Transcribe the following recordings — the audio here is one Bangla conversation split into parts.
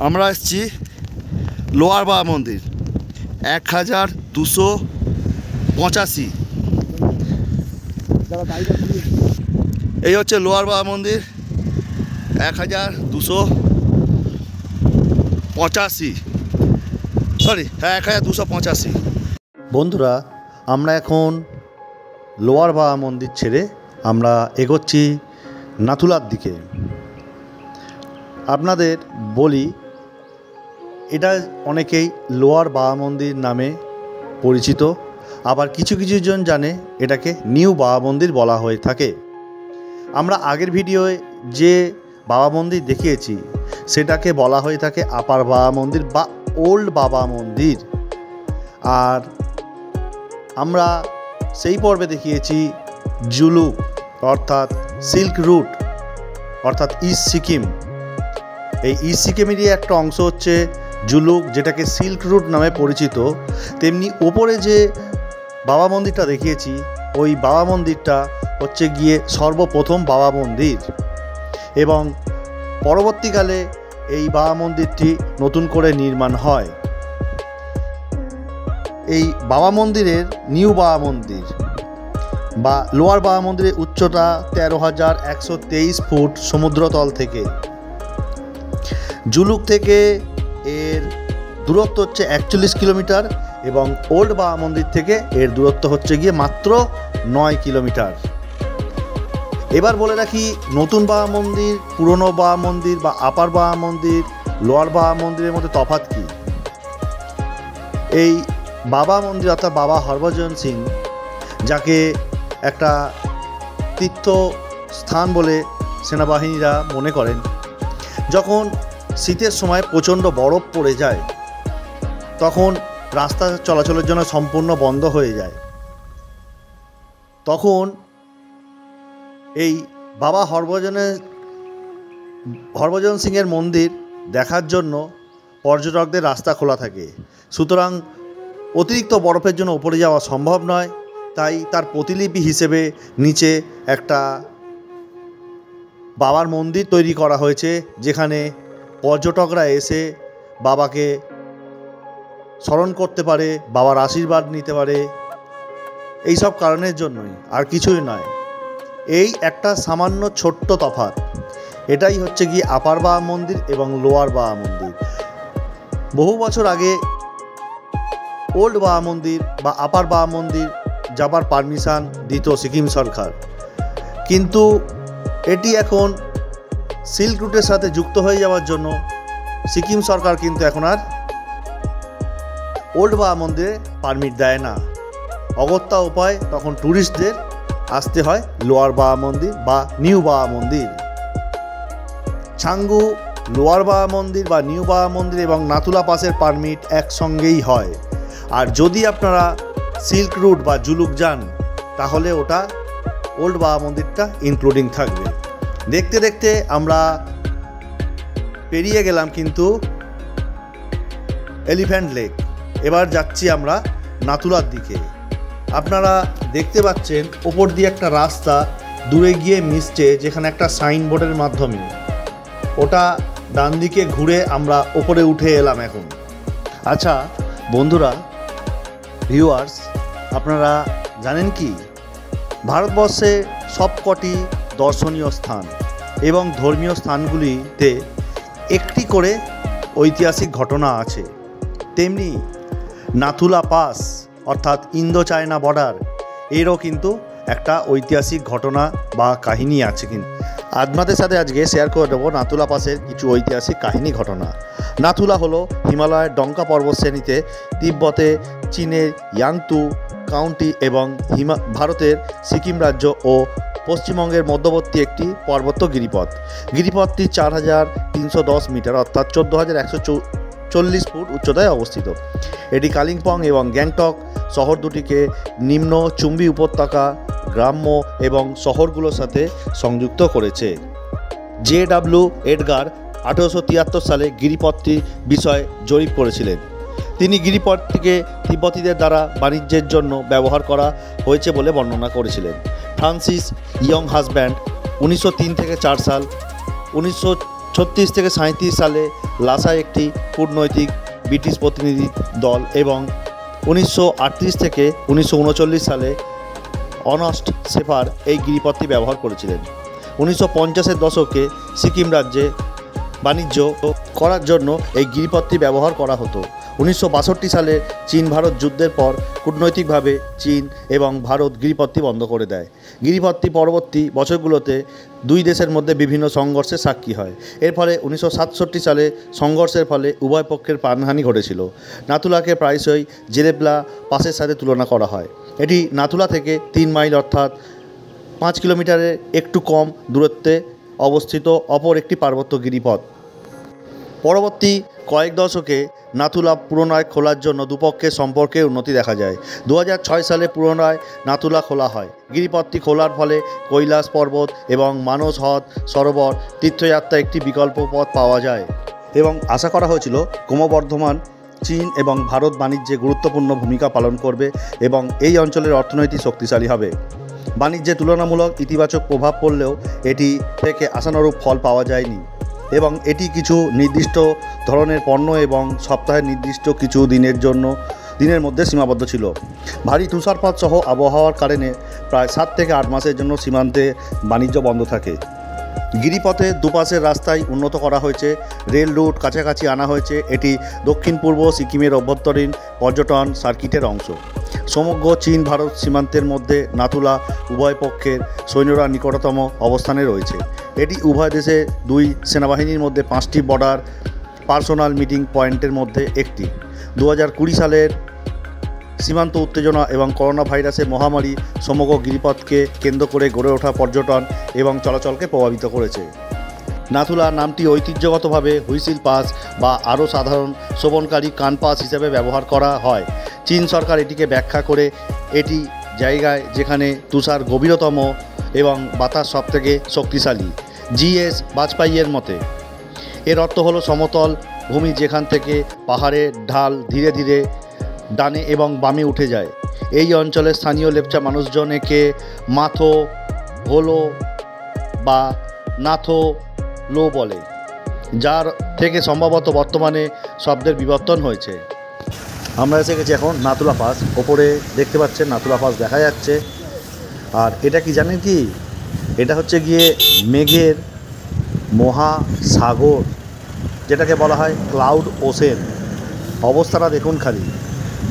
আমরা এসেছি লোয়ার বাবা মন্দির 1285। এই হচ্ছে লোয়ার বাবা মন্দির 1285, সরি হ্যাঁ 1285। বন্ধুরা, আমরা এখন লোয়ার বাবা মন্দির ছেড়ে আমরা এগোচ্ছি নাথুলার দিকে। আপনাদের বলি, এটা অনেকেই লোয়ার বাবা মন্দির নামে পরিচিত, আবার কিছু কিছু জন জানে এটাকে নিউ বাবা মন্দির বলা হয়ে থাকে। আমরা আগের ভিডিওয়ে যে বাবা মন্দির দেখিয়েছি সেটাকে বলা হয়ে থাকে আপার বাবা মন্দির বা ওল্ড বাবা মন্দির। আর আমরা সেই পর্বে দেখিয়েছি জুলুক অর্থাৎ সিল্ক রুট অর্থাৎ ইস্ট সিকিম। এই ইস্ট সিকিমেরই একটা অংশ হচ্ছে জুলুক, যেটাকে সিল্ক রুট নামে পরিচিত। তেমনি ওপরে যে বাবা মন্দিরটা দেখিয়েছি ওই বাবা মন্দিরটা হচ্ছে গিয়ে সর্বপ্রথম বাবা মন্দির, এবং পরবর্তীকালে এই বাবা মন্দিরটি নতুন করে নির্মাণ হয়। এই বাবা মন্দিরের নিউ বাবা মন্দির বা লোয়ার বাবা মন্দিরের উচ্চতা 13,123 ফুট সমুদ্রতল থেকে। জুলুক থেকে এর দূরত্ব হচ্ছে 41 কিলোমিটার এবং ওল্ড বাবা মন্দির থেকে এর দূরত্ব হচ্ছে গিয়ে মাত্র 9 কিলোমিটার। এবার বলে রাখি, নতুন বাবা মন্দির, পুরনো বাবা মন্দির বা আপার বাবা মন্দির, লোয়ার বাবা মন্দিরের মধ্যে তফাৎ কী। এই বাবা মন্দির অর্থাৎ বাবা হরভজন সিং, যাকে একটা তীর্থ স্থান বলে সেনাবাহিনীরা মনে করেন, যখন শীতের সময় প্রচণ্ড বরফ পড়ে যায় তখন রাস্তা চলাচলের জন্য সম্পূর্ণ বন্ধ হয়ে যায়। তখন এই বাবা হরভজন সিংয়ের মন্দির দেখার জন্য পর্যটকদের রাস্তা খোলা থাকে। সুতরাং অতিরিক্ত বরফের জন্য উপরে যাওয়া সম্ভব নয়, তাই তার প্রতিলিপি হিসেবে নিচে একটা বাবার মন্দির তৈরি করা হয়েছে, যেখানে পর্যটকরা এসে বাবাকে স্মরণ করতে পারে, বাবার আশীর্বাদ নিতে পারে। এই সব কারণের জন্যই, আর কিছুই নয়। এই একটা সামান্য ছোট্ট তফাৎ। এটাই হচ্ছে কি আপার বাবা মন্দির এবং লোয়ার বাবা মন্দির। বহু বছর আগে ওল্ড বাবা মন্দির বা আপার বাবা মন্দির যাবার পারমিশন দিত সিকিম সরকার, কিন্তু এটি এখন সিল্ক রুটের সাথে যুক্ত হয়ে যাওয়ার জন্য সিকিম সরকার কিন্তু এখন আর ওল্ড বাবা মন্দিরে পারমিট দেয় না। অগত্যা উপায় তখন ট্যুরিস্টদের আসতে হয় লোয়ার বাবা মন্দির বা নিউ বাবা মন্দির। ছাঙ্গু, লোয়ার বাবা মন্দির বা নিউ বাবা মন্দির এবং নাথুলা পাসের পারমিট একসঙ্গেই হয়। আর যদি আপনারা সিল্ক রুট বা জুলুক যান তাহলে ওটা ওল্ড বাবা মন্দিরটা ইনক্লুডিং থাকবে। দেখতে দেখতে আমরা পেরিয়ে গেলাম কিন্তু এলিফ্যান্ট লেক। এবার যাচ্ছি আমরা নাথুলার দিকে। আপনারা দেখতে পাচ্ছেন ওপর দিয়ে একটা রাস্তা দূরে গিয়ে মিশছে, যেখানে একটা সাইনবোর্ডের মাধ্যমে ওটা ডান দিকে ঘুরে আমরা ওপরে উঠে এলাম এখন। আচ্ছা বন্ধুরা, ভিউয়ার্স, আপনারা জানেন কি ভারতবর্ষে সবকটি দর্শনীয় স্থান এবং ধর্মীয় স্থানগুলিতে একটি করে ঐতিহাসিক ঘটনা আছে। তেমনি নাথুলা পাস অর্থাৎ ইন্দো চায়না বর্ডার, এরও কিন্তু একটা ঐতিহাসিক ঘটনা বা কাহিনী আছে। কিন্তু আপনাদের সাথে আজকে শেয়ার করে দেবো নাথুলা পাসের কিছু ঐতিহাসিক কাহিনী ঘটনা। নাথুলা হলো হিমালয়ের ডঙ্কা পর্বতশ্রেণীতে তিব্বতে, চীনের ইয়াংতু কাউন্টি এবং ভারতের সিকিম রাজ্য ও পশ্চিমবঙ্গের মধ্যবর্তী একটি পার্বত্য গিরিপথ। গিরিপথটি 4,310 মিটার অর্থাৎ 14,140 ফুট উচ্চতায় অবস্থিত। এটি কালিম্পং এবং গ্যাংটক শহর দুটিকে নিম্ন চুম্বী উপত্যকা, গ্রাম্য এবং শহরগুলোর সাথে সংযুক্ত করেছে। JW এডগার 1873 সালে গিরিপথটির বিষয়ে জরিপ করেছিলেন। তিনি গিরিপথটিকে তিব্বতীদের দ্বারা বাণিজ্যের জন্য ব্যবহার করা হয়েছে বলে বর্ণনা করেছিলেন। ফ্রান্সিস ইয়ং হাজব্যান্ড 1903 থেকে 4 সাল, 1900 36 থেকে 37 সালে লাসায় একটি কূটনৈতিক ব্রিটিশ প্রতিনিধি দল এবং 1938 থেকে 1939 সালে অনার্স্ট শেফার এই গিরিপথটি ব্যবহার করেছিলেন। 1950-এর দশকে সিকিম রাজ্যে বাণিজ্য করার জন্য এই গিরিপথটি ব্যবহার করা হতো। 1962 সালে চীন ভারত যুদ্ধের পর কূটনৈতিকভাবে চীন এবং ভারত গিরিপথটি বন্ধ করে দেয়। গিরিপথটি পরবর্তী বছরগুলোতে দুই দেশের মধ্যে বিভিন্ন সংঘর্ষের সাক্ষী হয়। এর ফলে 1967 সালে সংঘর্ষের ফলে উভয় পক্ষের প্রাণহানি ঘটেছিল। নাথুলাকে প্রায়শই জেলেবলা পাসের সাথে তুলনা করা হয়। এটি নাথুলা থেকে 3 মাইল অর্থাৎ 5 কিলোমিটারের একটু কম দূরত্বে অবস্থিত অপর একটি পার্বত্য গিরিপথ। পরবর্তী কয়েক দশকে নাথুলা পুনরায় খোলার জন্য দুপক্ষের সম্পর্কে উন্নতি দেখা যায়। 2006 সালে পুনরায় নাথুলা খোলা হয়। গিরিপথটি খোলার ফলে কৈলাস পর্বত এবং মানস হ্রদ সরোবর তীর্থযাত্রা একটি বিকল্প পথ পাওয়া যায় এবং আশা করা হয়েছিল ক্রমবর্ধমান চীন এবং ভারত বাণিজ্যে গুরুত্বপূর্ণ ভূমিকা পালন করবে এবং এই অঞ্চলের অর্থনৈতিক শক্তিশালী হবে। বাণিজ্যে তুলনামূলক ইতিবাচক প্রভাব পড়লেও এটি থেকে আশানুরূপ ফল পাওয়া যায়নি এবং এটি কিছু নির্দিষ্ট ধরনের পণ্য এবং সপ্তাহের নির্দিষ্ট কিছু দিনের মধ্যে সীমাবদ্ধ ছিল। ভারী তুষারপাত সহ আবহাওয়ার কারণে প্রায় 7 থেকে 8 মাসের জন্য সীমান্তে বাণিজ্য বন্ধ থাকে। গিরিপথে দুপাশের রাস্তায় উন্নত করা হয়েছে, রেল রুট কাছাকাছি আনা হয়েছে। এটি দক্ষিণ পূর্ব সিকিমের অভ্যন্তরীণ পর্যটন সার্কিটের অংশ। সমগ্র চীন ভারত সীমান্তের মধ্যে নাথুলা উভয় পক্ষের সৈন্যরা নিকটতম অবস্থানে রয়েছে। এটি উভয় দেশে দুই সেনাবাহিনীর মধ্যে 5টি বর্ডার পার্সোনাল মিটিং পয়েন্টের মধ্যে একটি। 2020 সালের সীমান্ত উত্তেজনা এবং করোনা ভাইরাসের মহামারী সমগ্র গিরিপথকে কেন্দ্র করে গড়ে ওঠা পর্যটন এবং চলাচলকে প্রভাবিত করেছে। নাথুলা নামটি ঐতিহ্যগতভাবে হুইসিল পাস বা আরও সাধারণ শোভনকারী কান পাস হিসেবে ব্যবহার করা হয়। চীন সরকার এটিকে ব্যাখ্যা করে এটি জায়গায় যেখানে তুষার গভীরতম এবং বাতাস সবথেকে শক্তিশালী। জিএস বাজপাইয়ের মতে এর অর্থ হলো সমতল ভূমি যেখান থেকে পাহাড়ের ঢাল ধীরে ধীরে ডানে এবং বামে উঠে যায়। এই অঞ্চলের স্থানীয় লেপচা মানুষজন একে মাথো হোলো বা নাথো লো বলে, যার থেকে সম্ভবত বর্তমানে শব্দের বিবর্তন হয়েছে। আমরা এসে গেছি এখন নাথুলা পাস। ওপরে দেখতে পাচ্ছেন নাথুলা পাস দেখা যাচ্ছে। আর এটা কি জানেন কি, এটা হচ্ছে গিয়ে মেঘের মহাসাগর, যেটাকে বলা হয় ক্লাউড ওশেন। অবস্থাটা দেখুন, খালি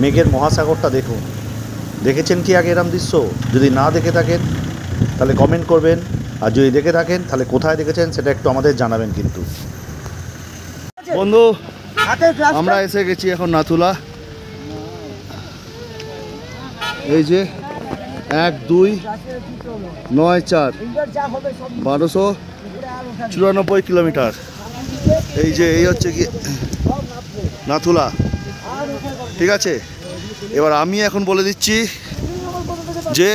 মেঘের মহাসাগরটা দেখুন। দেখেছেন কি আগে এরম দৃশ্য? যদি না দেখে থাকেন তাহলে কমেন্ট করবেন, আর যদি দেখে থাকেন তাহলে কোথায় দেখেছেন সেটা একটু আমাদের জানাবেন। কিন্তু বন্ধু, আমরা এসে গেছি এখন নাথুলা। এই যে 1, 2, 9, 4 1294 কিলোমিটার। এই যে এই হচ্ছে কি নাথুলা, ঠিক আছে। এবার আমি এখন বলে দিচ্ছি যে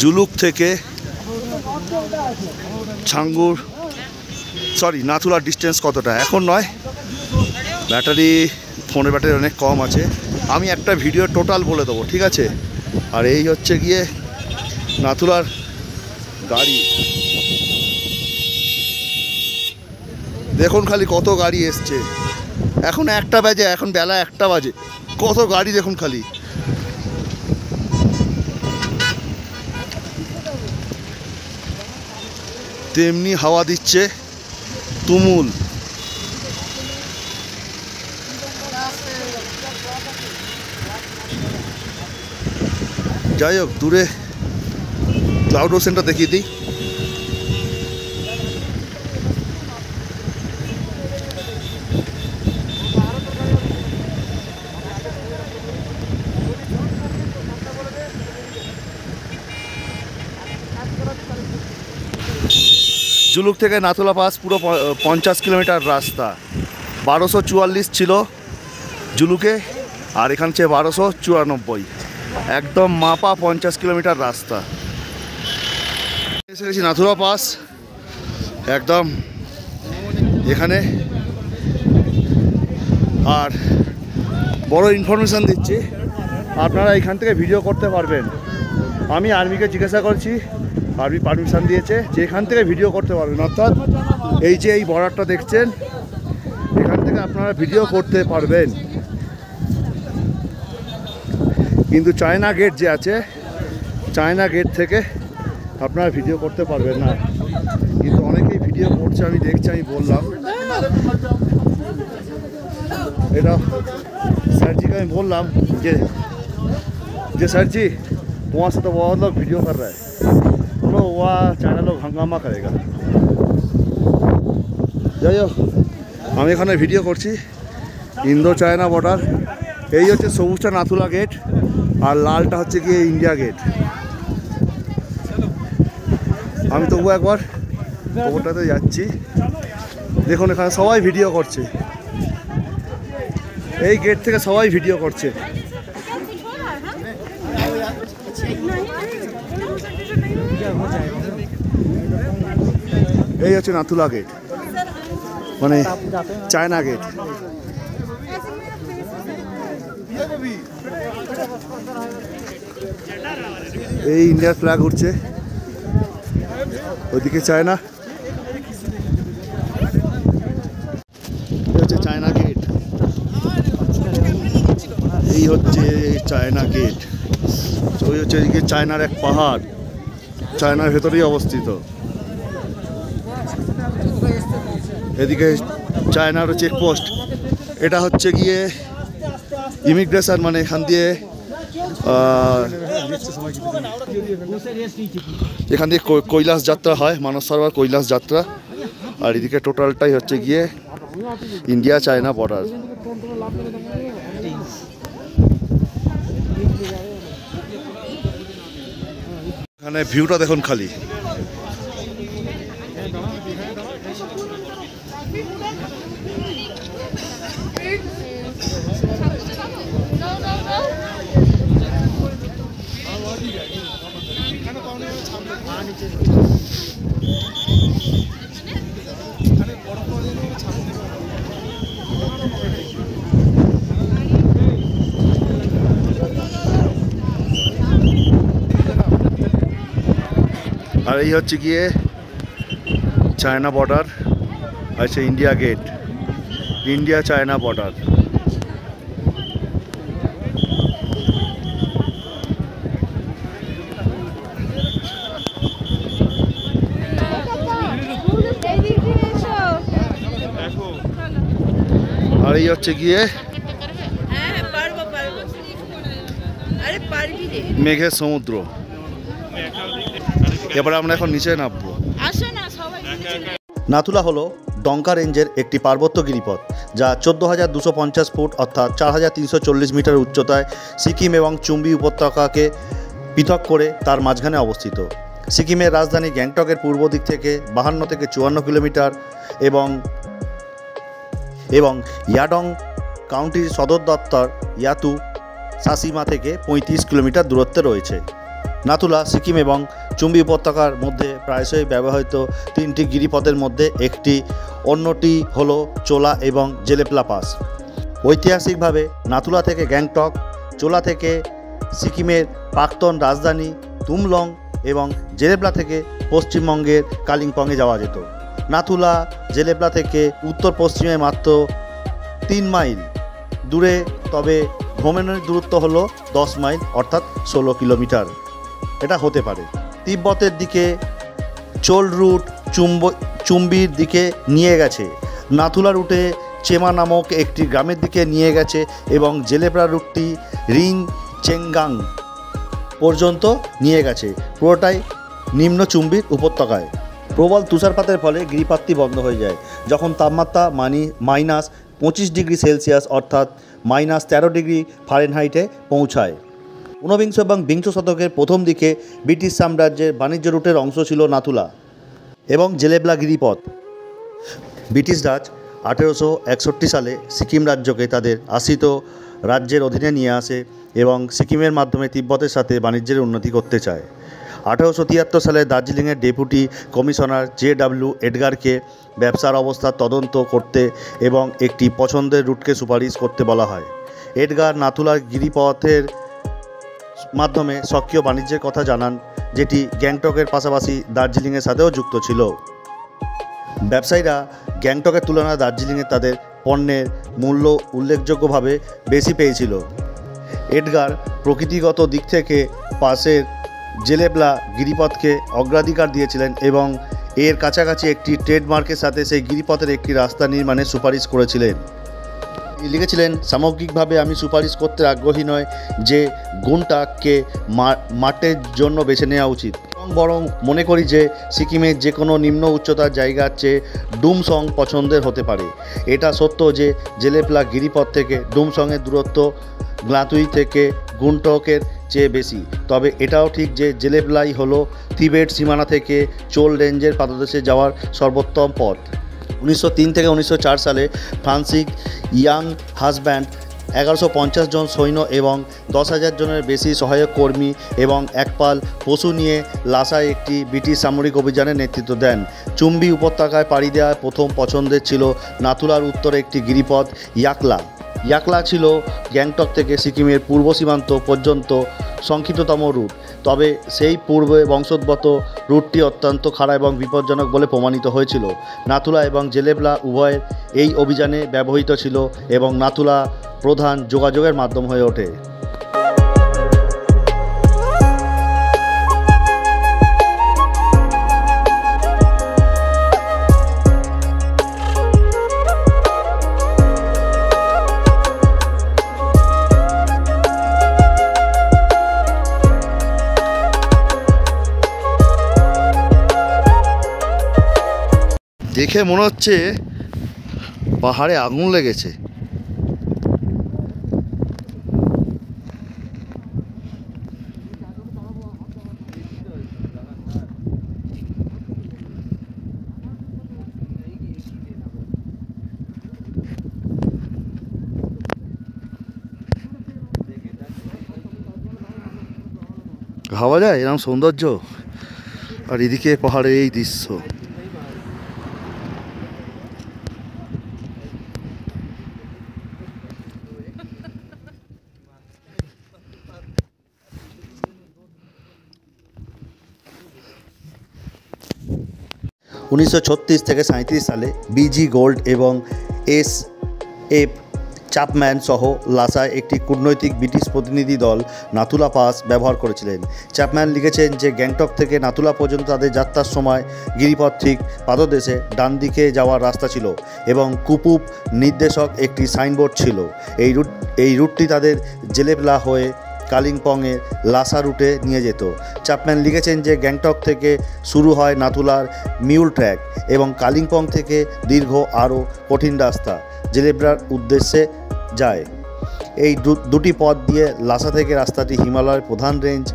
জুলুক থেকে নাথুলার ডিস্টেন্স কতটা। এখন নয়, ফোনের ব্যাটারি অনেক কম আছে। আমি একটা ভিডিও টোটাল বলে দেবো, ঠিক আছে। আর এই হচ্ছে গিয়ে নাথুলার গাড়ি, দেখুন খালি কত গাড়ি এসছে। এখন 1টা বাজে, এখন বেলা 1টা বাজে, কত গাড়ি দেখুন খালি। তেমনি হাওয়া দিচ্ছে তুমুল। যাই হোক, দূরে ক্লাউড ওশেনটা দেখিয়ে দিই। জুলুক থেকে নাথুলা পাস পুরো 50 কিলোমিটার রাস্তা। 1244 ছিল জুলুকে, আর এখান থেকে 1294, একদম মাপা 50 কিলোমিটার রাস্তা। এসে গেছি নাথুলা পাস একদম এখানে। আর বড় ইনফরমেশান দিচ্ছি, আপনারা এখান থেকে ভিডিও করতে পারবেন। আমি আর্মিকে জিজ্ঞাসা করছি, আর্মি পারমিশন দিয়েছে যে এখান থেকে ভিডিও করতে পারবেন, অর্থাৎ এই যে এই বর্ডারটা দেখছেন, এখান থেকে আপনারা ভিডিও করতে পারবেন, কিন্তু চায়না গেট যে আছে, চায়না গেট থেকে আপনারা ভিডিও করতে পারবেন না। কিন্তু অনেকেই ভিডিও করছে, আমি দেখছি, আমি বললাম এটা স্যারজিকে আমি বললাম যে স্যারজি वहाँ से तो बहुत लोग वीडियो कर रहा है, तो वहाँ चाइना लोग हंगामा करेगा। যাই হোক, আমি এখানে ভিডিও করছি ইন্দো চায়না বর্ডার। এই হচ্ছে সবুজটা নাথুলা গেট, আর লালটা হচ্ছে গিয়ে ইন্ডিয়া গেট। আমি তবু একবার ওটাতে যাচ্ছি। দেখুন এখানে সবাই ভিডিও করছে, এই গেট থেকে সবাই ভিডিও করছে। এই হচ্ছে নাথুলা গেট, মানে চায়না গেট। এই ইন্ডিয়ার ফ্ল্যাগ উঠছে, ওইদিকে চায়না। এই হচ্ছে চায়না গেট, এই হচ্ছে চায়না গেট। ওই হচ্ছে এদিকে চায়নার এক পাহাড়, চায়নার ভেতরেই অবস্থিত। এদিকে চায়নার চেকপোস্ট, এটা হচ্ছে গিয়ে ইমিগ্রেশন, মানে এখান দিয়ে কৈলাস যাত্রা হয়, মানস সরোবর কৈলাস যাত্রা। আর এদিকে টোটালটাই হচ্ছে গিয়ে ইন্ডিয়া চায়না বর্ডার। এখানে ভিউটা দেখুন খালি, আর এই হচ্ছে গিয়ে চায়না বর্ডার, আছে India Gate, India China border. আর এই হচ্ছে গিয়ে মেঘের সমুদ্র। এবারে আমরা এখন নিচে নামবো। নাথুলা হলো ডঙ্কা রেঞ্জের একটি পার্বত্য গিরিপথ, যা 14,250 ফুট অর্থাৎ 4,340 মিটার উচ্চতায় সিকিম এবং চুম্বি উপত্যকাকে পৃথক করে তার মাঝখানে অবস্থিত। সিকিমের রাজধানী গ্যাংটকের পূর্ব দিক থেকে 52 থেকে 54 কিলোমিটার এবং ইয়াডং কাউন্টির সদর দপ্তর ইয়াতু সাসিমা থেকে 35 কিলোমিটার দূরত্বে রয়েছে। নাথুলা সিকিম এবং চুম্বি উপত্যকার মধ্যে প্রায়শই ব্যবহৃত 3টি গিরিপথের মধ্যে একটি, অন্যটি হলো চোলা এবং জেলেপলা পাস। ঐতিহাসিকভাবে নাথুলা থেকে গ্যাংটক, চোলা থেকে সিকিমের প্রাক্তন রাজধানী তুমলং এবং জেলেপলা থেকে পশ্চিমবঙ্গের কালিম্পংয়ে যাওয়া যেত। নাথুলা জেলেপলা থেকে উত্তর পশ্চিমে মাত্র 3 মাইল দূরে, তবে ভ্রমণের দূরত্ব হলো 10 মাইল অর্থাৎ 16 কিলোমিটার এটা হতে পারে। তিব্বতের দিকে চোল রুট চুম্বির দিকে নিয়ে গেছে, নাথুলা রুটে চেমা নামক একটি গ্রামের দিকে নিয়ে গেছে এবং জেলেপলা রুটটি রিং চেঙ্গাং পর্যন্ত নিয়ে গেছে, পুরোটাই নিম্ন চুম্বির উপত্যকায়। প্রবল তুষারপাতের ফলে গিরিপথটি বন্ধ হয়ে যায় যখন তাপমাত্রা -25 ডিগ্রি সেলসিয়াস অর্থাৎ -13 ডিগ্রি ফারেনহাইটে পৌঁছায়। 19 এবং 20 শতকের প্রথম দিকে ব্রিটিশ সাম্রাজ্যের বাণিজ্য রুটের অংশ ছিল নাথুলা এবং জেলেপলা গিরিপথ। ব্রিটিশ রাজ 1861 সালে সিকিম রাজ্যকে তাদের আশ্রিত রাজ্যের অধীনে নিয়ে আসে এবং সিকিমের মাধ্যমে তিব্বতের সাথে বাণিজ্যের উন্নতি করতে চায়। 1873 সালে দার্জিলিংয়ের ডেপুটি কমিশনার JW এডগারকে ব্যবসার অবস্থা তদন্ত করতে এবং একটি পছন্দের রুটকে সুপারিশ করতে বলা হয়। এডগার নাথুলার গিরিপথের মাধ্যমে সক্রিয় বাণিজ্যের কথা জানান, যেটি গ্যাংটকের পাশাপাশি দার্জিলিংয়ের সাথেও যুক্ত ছিল। ব্যবসায়ীরা গ্যাংটকের তুলনায় দার্জিলিংয়ে তাদের পণ্যের মূল্য উল্লেখযোগ্যভাবে বেশি পেয়েছিল। এডগার প্রকৃতিগত দিক থেকে পাশের জেলেবলা গিরিপথকে অগ্রাধিকার দিয়েছিলেন এবং এর কাছাকাছি একটি ট্রেডমার্কের সাথে সেই গিরিপথের একটি রাস্তা নির্মাণের সুপারিশ করেছিলেন। লিখেছিলেন, সামগ্রিকভাবে আমি সুপারিশ করতে আগ্রহী নয় যে গুনটাককে মাঠের জন্য বেছে নেওয়া উচিত, বরং মনে করি যে সিকিমের যে কোনো নিম্ন উচ্চতার জায়গার চেয়ে ডুমসং পছন্দের হতে পারে। এটা সত্য যে জেলেবলা গিরিপথ থেকে ডুমসংয়ের দূরত্ব গ্লাতুই থেকে গুনটকের চেয়ে বেশি, তবে এটাও ঠিক যে জেলেবলাই হলো তিবেট সীমানা থেকে চোল রেঞ্জের পাদদেশে যাওয়ার সর্বোত্তম পথ। 1903 থেকে 1904 সালে ফ্রান্সিস ইয়াং হাসব্যান্ড 1150 জন সৈন্য এবং 10,000 জনের বেশি সহায়ক কর্মী এবং একপাল পশু নিয়ে লাসায় একটি ব্রিটিশ সামরিক অভিযানের নেতৃত্ব দেন। চুম্বি উপত্যকায় পাড়ি দেওয়ার প্রথম পছন্দের ছিল নাথুলার উত্তরে একটি গিরিপথ ইয়াকলা। ইয়াকলা ছিল গ্যাংটক থেকে সিকিমের পূর্ব সীমান্ত পর্যন্ত সংক্ষিপ্ততম রুট, তবে সেই পূর্বে বংশোদ্ভূত রুটটি অত্যন্ত খাড়া এবং বিপজ্জনক বলে প্রমাণিত হয়েছিল। নাথুলা এবং জেলেবলা উভয়ের এই অভিযানে ব্যবহৃত ছিল এবং নাথুলা প্রধান যোগাযোগের মাধ্যম হয়ে ওঠে। দেখে মনে হচ্ছে পাহাড়ে আগুন লেগেছে। ভাবা যায় এরকম সৌন্দর্য, আর এদিকে পাহাড়ে এই দৃশ্য। 1936 থেকে 37 সালে বিজি গোল্ড এবং এস.এফ চ্যাপম্যান সহ লাসায় একটি কূটনৈতিক ব্রিটিশ প্রতিনিধি দল নাথুলা পাস ব্যবহার করেছিলেন। চ্যাপম্যান লিখেছেন যে গ্যাংটক থেকে নাথুলা পর্যন্ত তাদের যাত্রার সময় গিরিপথ ঠিক পাদদেশে ডান দিকে যাওয়ার রাস্তা ছিল এবং কুপুপ নির্দেশক একটি সাইনবোর্ড ছিল। এই রুটটি তাদের জেলেবলা হয়ে কালিম্পংয়ের লাসা রুটে নিয়ে যেত। চ্যাপম্যান লিখেছেন যে গ্যাংটক থেকে শুরু হয় নাথুলার মিউল ট্র্যাক এবং কালিম্পং থেকে দীর্ঘ আরও কঠিন রাস্তা জেলেবলার উদ্দেশ্যে যায়। এই দুটি পথ দিয়ে লাসা থেকে রাস্তাটি হিমালয়ের প্রধান রেঞ্জ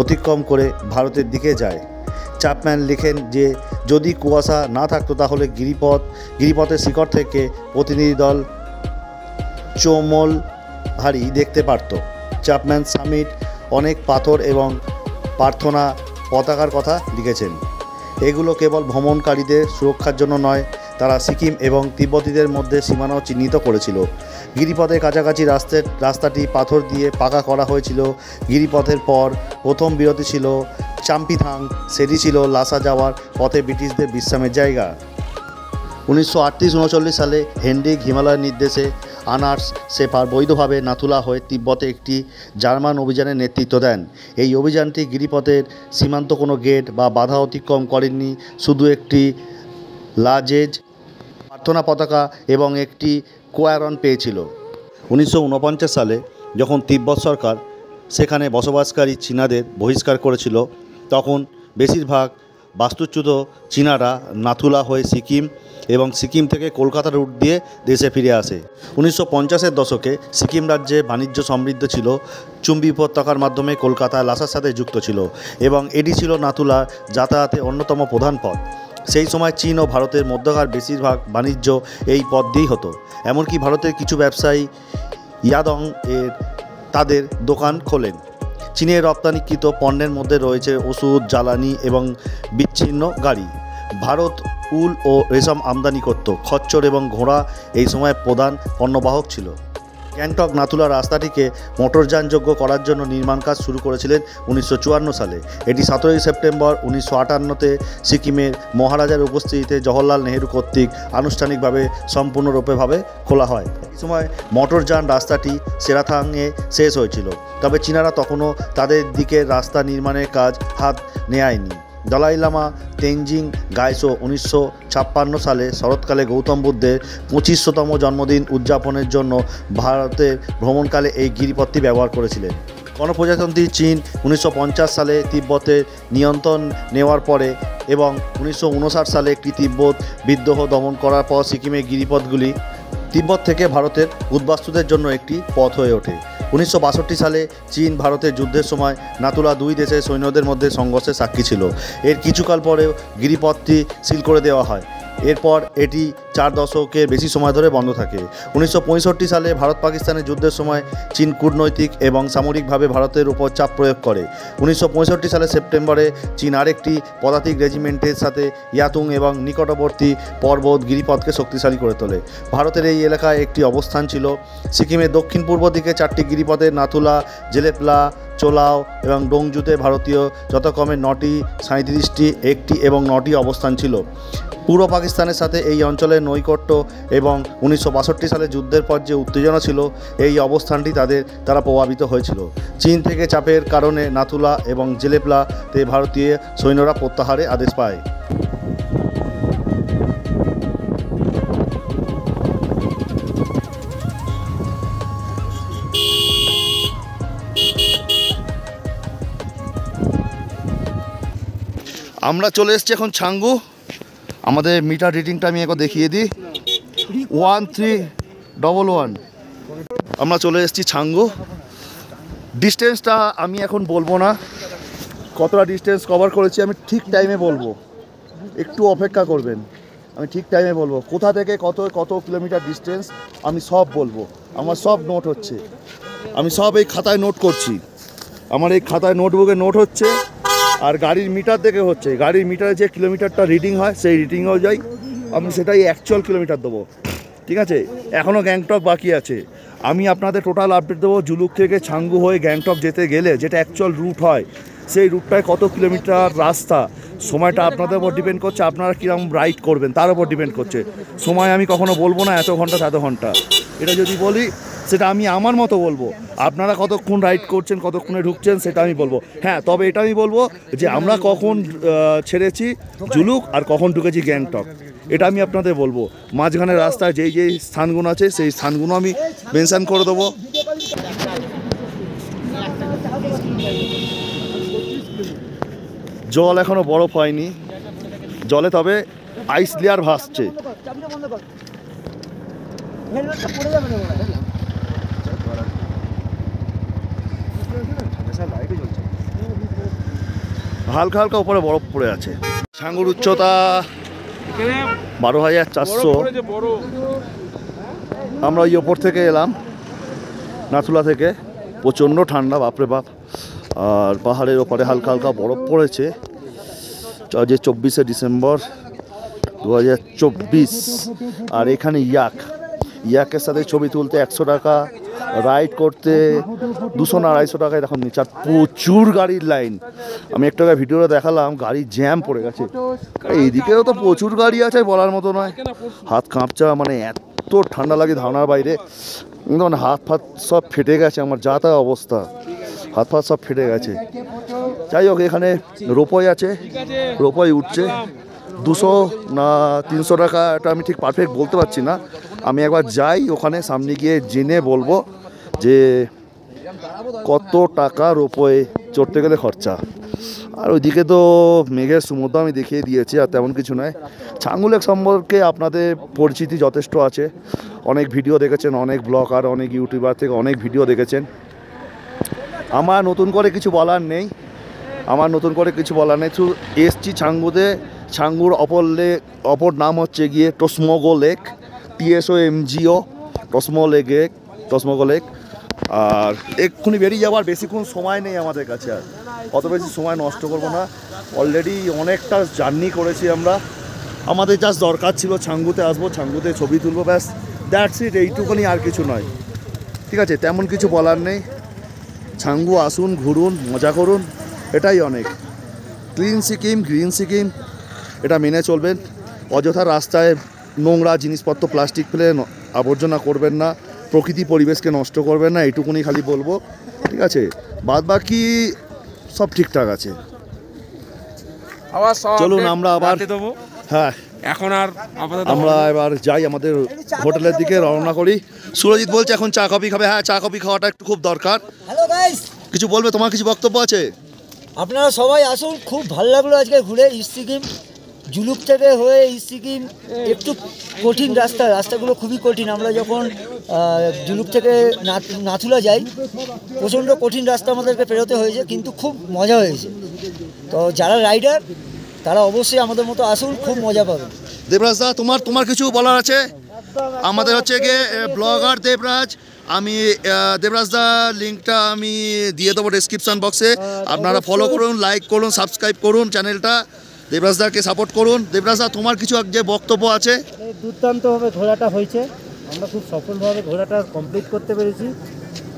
অতিক্রম করে ভারতের দিকে যায়। চ্যাপম্যান লেখেন যে যদি কুয়াশা না থাকতো তাহলে গিরিপথের শিখর থেকে প্রতিনিধি দল চোমলহারি দেখতে পারত। চ্যাপম্যান সামিট অনেক পাথর এবং প্রার্থনা পতাকার কথা লিখেছেন। এগুলো কেবল ভ্রমণকারীদের সুরক্ষার জন্য নয়, তারা সিকিম এবং তিব্বতীদের মধ্যে সীমানাও চিহ্নিত করেছিল। গিরিপথের কাছাকাছি রাস্তাটি পাথর দিয়ে পাকা করা হয়েছিল। গিরিপথের পর প্রথম বিরতি ছিল চাম্পিথাং, সেটি ছিল লাসা যাওয়ার পথে ব্রিটিশদের বিশ্রামের জায়গা। 1938-39 সালে হেনরিক হিমালয়ের নির্দেশে আনার্স শেফার বৈধভাবে নাথুলা হয়ে তিব্বতে একটি জার্মান অভিযানের নেতৃত্ব দেন। এই অভিযানটি গিরিপথের সীমান্ত কোনো গেট বা বাধা অতিক্রম করেননি, শুধু একটি লাজেজ প্রার্থনা পতাকা এবং একটি কোয়ারন পেয়েছিল। 1949 সালে যখন তিব্বত সরকার সেখানে বসবাসকারী চীনাদের বহিষ্কার করেছিল, তখন বেশিরভাগ বাস্তুচ্যুত চীনারা নাথুলা হয়ে সিকিম এবং সিকিম থেকে কলকাতা রুট দিয়ে দেশে ফিরে আসে। 1950-এর দশকে সিকিম রাজ্যে বাণিজ্য সমৃদ্ধ ছিল। চুম্বি উপত্যকার মাধ্যমে কলকাতা লাসার সাথে যুক্ত ছিল এবং এটি ছিল নাথুলা যাতায়াতের অন্যতম প্রধান পথ। সেই সময় চীন ও ভারতের মধ্যকার বেশিরভাগ বাণিজ্য এই পথ দিয়েই হতো। এমনকি ভারতের কিছু ব্যবসায়ী ইয়াদং এর তাদের দোকান খোলেন। চীনের রপ্তানিকৃত পণ্যের মধ্যে রয়েছে ওষুধ, জ্বালানি এবং বিচ্ছিন্ন গাড়ি। ভারত উল ও রেশম আমদানি করত। খচ্চর এবং ঘোড়া এই সময় প্রধান পণ্যবাহক ছিল। গ্যাংটক নাথুলা রাস্তাটিকে মোটরযানযোগ্য করার জন্য নির্মাণ কাজ শুরু করেছিলেন 1954 সালে। এটি 17 সেপ্টেম্বর 1958-তে সিকিমের মহারাজার উপস্থিতিতে জওহরলাল নেহেরু কর্তৃক আনুষ্ঠানিকভাবে সম্পূর্ণরূপে খোলা হয়। এই সময় মোটরযান রাস্তাটি সেরাথাংয়ে শেষ হয়েছিল, তবে চীনারা তখনও তাদের দিকে রাস্তা নির্মাণের কাজ হাত নেয়নি। দলাই লামা তেনজিং গাইসো 1956 সালে শরৎকালে গৌতম বুদ্ধের 25শতম জন্মদিন উদযাপনের জন্য ভারতের ভ্রমণকালে এই গিরিপথটি ব্যবহার করেছিলেন। গণপ্রজাতন্ত্রী চীন 1950 সালে তিব্বতের নিয়ন্ত্রণ নেওয়ার পরে এবং 1959 সালে একটি তিব্বত বিদ্রোহ দমন করার পর সিকিমের গিরিপথগুলি তিব্বত থেকে ভারতের উদ্বাস্তুদের জন্য একটি পথ হয়ে ওঠে। 1962 সালে চীন ভারতের যুদ্ধের সময় নাতুলা দুই দেশের সৈন্যদের মধ্যে সংঘর্ষের সাক্ষী ছিল। এর কিছুকাল পরেও গিরিপথটি সিল করে দেওয়া হয়। এরপর এটি 4 দশকের বেশি সময় ধরে বন্ধ থাকে। 1965 সালে ভারত পাকিস্তানের যুদ্ধের সময় চীন কূটনৈতিক এবং সামরিকভাবে ভারতের উপর চাপ প্রয়োগ করে। 1965 সালে সেপ্টেম্বরে চীন আরেকটি পদাতিক রেজিমেন্টের সাথে ইয়াতুং এবং নিকটবর্তী পর্বত গিরিপথকে শক্তিশালী করে তোলে। ভারতের এই এলাকায় একটি অবস্থান ছিল। সিকিমের দক্ষিণ পূর্ব দিকে 4টি গিরিপথে নাথুলা, জেলেপলা, চোলাও এবং ডোংজুতে ভারতীয় যথাক্রমে 9টি, 37টি, 1টি এবং 9টি অবস্থান ছিল। পূর্ব পাকিস্তানের সাথে এই অঞ্চলের নৈকট্য এবং 1962 সালে যুদ্ধের পর যে উত্তেজনা ছিল, এই অবস্থানটি তারা প্রভাবিত হয়েছিল। চীন থেকে চাপের কারণে নাথুলা এবং জেলেপলাতে ভারতীয় সৈন্যরা প্রত্যাহারের আদেশ পায়। আমরা চলে এসেছি এখন ছাঙ্গু। আমাদের মিটার রিডিংটা আমি একবার দেখিয়ে দিই, 1311। আমরা চলে এসেছি ছাঙ্গু। ডিস্টেন্সটা আমি এখন বলবো না, কতটা ডিস্টেন্স কভার করেছি আমি ঠিক টাইমে বলবো, একটু অপেক্ষা করবেন। আমি ঠিক টাইমে বলবো কোথা থেকে কত কিলোমিটার ডিস্টেন্স আমি সব বলবো। আমার সব নোট হচ্ছে, আমি সব এই খাতায় নোট করছি। আমার এই খাতায় নোটবুকে নোট হচ্ছে, আর গাড়ির মিটার দেখে হচ্ছে। গাড়ির মিটারে যে কিলোমিটারটা রিডিং হয় সেই রিডিং অনুযায়ী আমি সেটাই অ্যাকচুয়াল কিলোমিটার দেবো। ঠিক আছে, এখনও গ্যাংটক বাকি আছে। আমি আপনাদের টোটাল আপডেট দেবো জুলুক থেকে ছাঙ্গু হয়ে গ্যাংটক যেতে গেলে যেটা অ্যাকচুয়াল রুট হয়, সেই রুটটায় কত কিলোমিটার রাস্তা। সময়টা আপনাদের উপর ডিপেন্ড করছে, আপনারা কীরকম রাইড করবেন তার উপর ডিপেন্ড করছে। সময় আমি কখনো বলবো না এত ঘন্টা এত ঘন্টা, এটা যদি বলি সেটা আমি আমার মতো বলবো। আপনারা কতক্ষণ রাইড করছেন, কতক্ষণে ঢুকছেন সেটা আমি বলবো। হ্যাঁ, তবে এটা আমি বলবো যে আমরা কখন ছেড়েছি জুলুক আর কখন ঢুকেছি গ্যাংটক, এটা আমি আপনাদের বলবো। মাঝখানে রাস্তায় যেই স্থানগুলো আছে সেই স্থানগুলো আমি মেনশন করে দেবো। জল এখনো বরফ হয়নি, জলে তবে আইস লেয়ার ভাসছে। হালকা হালকা উপরে বরফ পড়ে আছে। ছাঙ্গুর উচ্চতা 12,400। আমরা ওই ওপর থেকে এলাম নাথুলা থেকে, প্রচণ্ড ঠান্ডা, বাপরে বাপ। আর পাহাড়ের ওপরে হালকা হালকা বরফ পড়েছে। আজ 24শে ডিসেম্বর 2024। আর এখানে ইয়াকের সাথে ছবি তুলতে 100 টাকা, রাইড করতে 200 না 250 টাকায় এরকম নিচ্ছে। আর প্রচুর গাড়ির লাইন। আমি একটা ভিডিওটা দেখালাম, গাড়ি জ্যাম পড়ে গেছে। এইদিকেও তো প্রচুর গাড়ি আছে, বলার মতো নয়। হাত কাঁপছে, মানে এত ঠান্ডা লাগে ধারণার বাইরে। কিন্তু মানে হাত ফাত সব ফেটে গেছে আমার, যা তা অবস্থা, হাত ফাত সব ফেটে গেছে। যাই হোক, এখানে রোপওয়ে আছে, রোপওয়ে উঠছে 200 না 300 টাকা, এটা আমি ঠিক পারফেক্ট বলতে পারছি না। আমি একবার যাই ওখানে, সামনে গিয়ে জেনে বলবো যে কত টাকা রোপওয়ে চড়তে গেলে খরচা। আর ওইদিকে তো মেঘের সমুদ্র আমি দেখিয়ে দিয়েছি, আর তেমন কিছু নয়। ছাঙ্গু লেক সম্পর্কে আপনাদের পরিচিতি যথেষ্ট আছে, অনেক ভিডিও দেখেছেন, অনেক ব্লগার, অনেক ইউটিউবার থেকে অনেক ভিডিও দেখেছেন। আমার নতুন করে কিছু বলার নেই, শুধু এসছি ছাঙ্গুতে। ছাঙ্গুর অপর নাম হচ্ছে গিয়ে টসমগো লেক, TSOMGO, টসমগো লেক। আর এক্ষুনি বেরিয়ে যাওয়ার বেশিক্ষণ সময় নেই আমাদের কাছে, আর অত বেশি সময় নষ্ট করবো না। অলরেডি অনেকটা জার্নি করেছি আমরা। আমাদের জাস্ট দরকার ছিল ছাঙ্গুতে আসবো, ছাঙ্গুতে ছবি তুলবো, ব্যাস দ্যাটস ইট, এইটুকুনি, আর কিছু নয়। ঠিক আছে, তেমন কিছু বলার নেই। ছাঙ্গু আসুন, ঘুরুন, মজা করুন, এটাই অনেক। ক্লিন সিকিম, গ্রিন সিকিম, এটা মেনে চলবেন। অযথা রাস্তায় নোংরা জিনিসপত্র প্লাস্টিক ফেলে আবর্জনা করবেন না, প্রকৃতি পরিবেশকে নষ্ট করবেন না, এইটুকুনি খালি বলবো। ঠিক আছে, বাদ বাকি সব ঠিকঠাক আছে। চলুন আমরা আবার, হ্যাঁ এখন আর আপাতত আমরা এবার যাই আমাদের হোটেলের দিকে, রওনা করি। সুরজিৎ বলছে এখন চা কফি খাবে। হ্যাঁ, চা কফি খাওয়াটা একটু খুব দরকার। হ্যালো গাইস, কিছু বলবে? তোমার কিছু বক্তব্য আছে? আপনারা সবাই আসুন, খুব ভালো লাগলো আজকে ঘুরে। ইস্ট সিকিম জুলুক থেকে হয়ে ইস্ট সিকিম একটু কঠিন রাস্তাগুলো খুবই কঠিন। আমরা যখন জুলুক থেকে নাথুলা যাই, প্রচণ্ড কঠিন রাস্তা আমাদেরকে পেরোতে হয়েছে, কিন্তু খুব মজা হয়েছে। তো যারা রাইডার তারা অবশ্যই আমাদের মতো আসুন, খুব মজা পাবেন। দেবরাজ দা, তোমার কিছু বলার আছে? আমাদের হচ্ছে গিয়ে ব্লগার দেবরাজ। আমি দেবরাজ দা লিঙ্কটা আমি দিয়ে দেবো ডেসক্রিপশন বক্সে। আপনারা ফলো করুন, লাইক করুন, সাবস্ক্রাইব করুন চ্যানেলটা, দেবরাজ দাকে সাপোর্ট করুন। দেবরাজ দা, তোমার কিছু যে বক্তব্য আছে? দুর্দান্তভাবে ঘোরাটা হয়েছে, আমরা খুব সফলভাবে ঘোরাটা কমপ্লিট করতে পেরেছি।